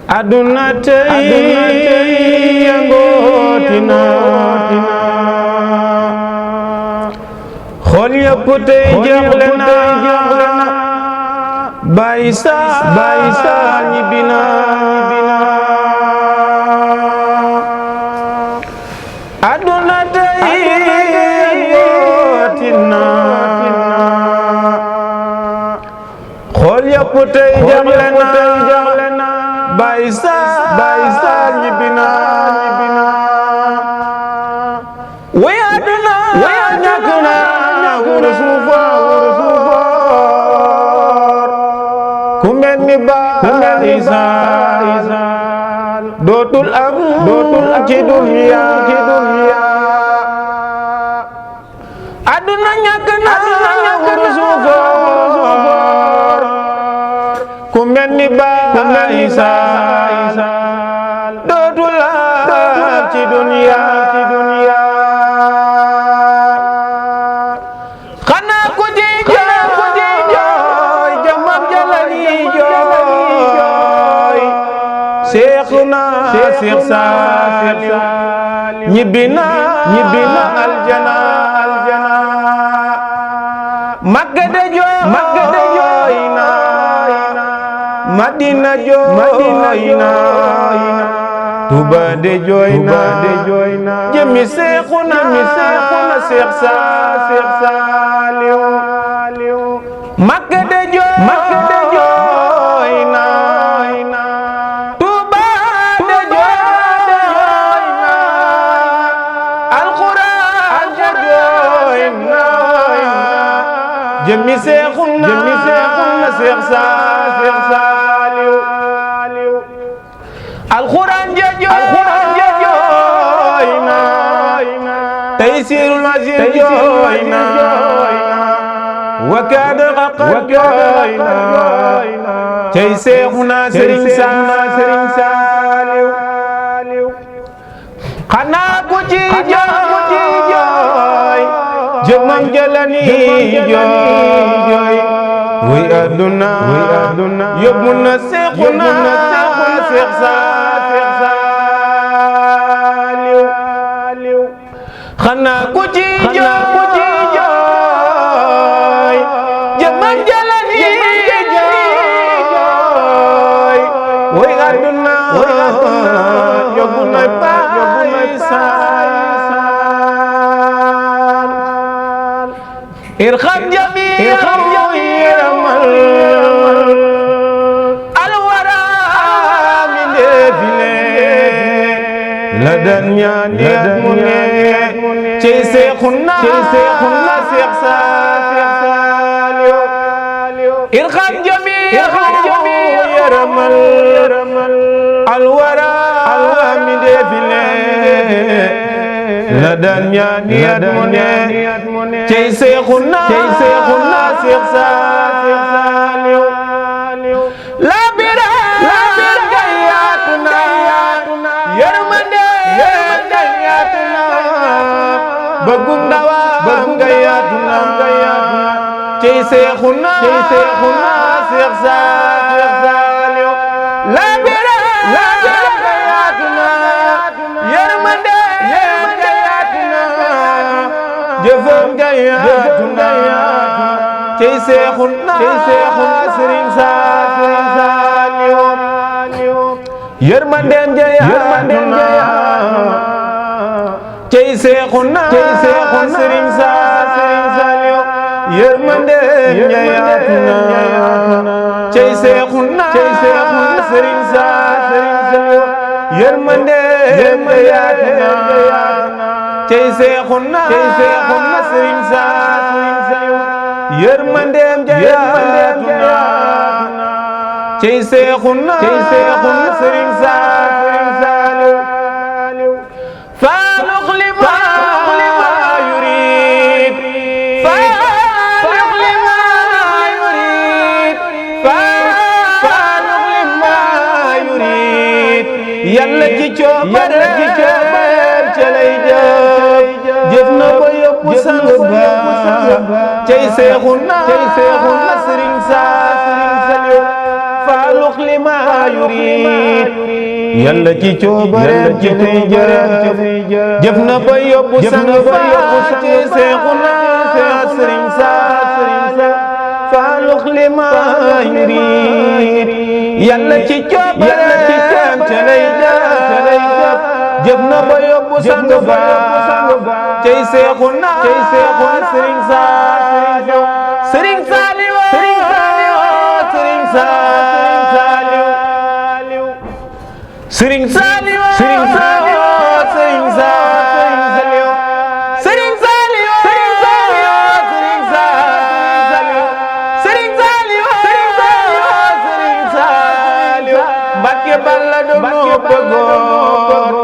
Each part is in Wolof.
aduna tey yangootina xol yëpp tey jeexle na Baay Saal ñibbi na aduna tey yangootina xol yëpp tey jeexle na Baay Saal ñibbi na way aduna ñàkk na wuru suufoor ku mel ni Baay Saal dootul am ci dunya aduna ñàkk na wuru suufoor ku mel ni Baay Saal dootul am ci dunya xanaa ku ci jooy jamam jalani jooy Seexuna Seex Saaliw ñibbi na aljana Makka de jooy na Madina jooy na Tuuba de jooy na jëmi Seexuna Seex Saaliw Makka de jooy na Tuuba de jooy na Alxuraan de jooy na jëmi Seexuna Seex Saaliw Alxuraan ja jooy na Taysiirul Asiir jooy na Wakaana Haqqan jooy na cey Seexuna Sëriñ Saaliw xanaa ku ci jooy jëmam jalani jooy way aduna yóbbu na Seexuna Seex Saaliw xanaa ku ci jooy jëmam jalani jooy way aduna yóbbu na Baay Saal irham jamii'an yaramal alwara min defile la dan ñaan mu ne ci Seexuna Seex Saaliw irham jamii'an yaramal alwara min defile la dan ñaan mu ne ci Seexuna Seex Saaliw la bira gayatuna yërmande gayatuna bëggum ndawam gayatuna ci Seexuna Seex Saaliw la bira gayatuna yërmande gayatuna jëfam gayatuna cey Seexuna Sëriñ Saaliw yërmandeem gayatuna cey Seexuna Sëriñ Saaliw yërmandeem gayatuna cey Seexuna Sëriñ Saaliw yërmandeem gayatuna cey Seexuna Sëriñ Saaliw yërmandeem gayatuna cey Seexuna Sëriñ Saaliw faaluq lima yurid faaluq lima yurid Yàlla ci coobare ca lay jëf na ba yóbbu sang ba cey Seexuna Sëriñ Saaliw faaluq lima yurid yàlla ci coobareem ci muy jëf jëf na ba yóbbu sang fa ci Seexuna Sëriñ Saaliw faalux li ma yurid yàlla ci coobareem ci lay jëf jëf na ba yóbbu sang fa ci Seexuna Sëriñ Saaliw Sëriñ Saaliw Sëriñ Saaliw Sëriñ Saaliw Sëriñ Saaliw Sëriñ Saaliw Sëriñ Saaliw Sëriñ Saaliw Sëriñ Saaliw Sëriñ Saaliw Mbàkke Balla do noo bëggoon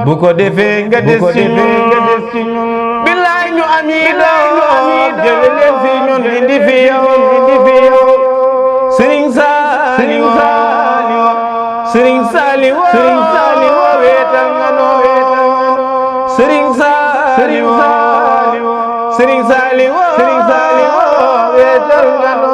bu ko defee nga des ci ñun billaay ñu ami doom jële leen fi ñun indi fi yow Sëriñ Saaliw Sëriñ Saaliw weetal nga noo Sëriñ Saaliw Sëriñ Saaliw weetal nga noo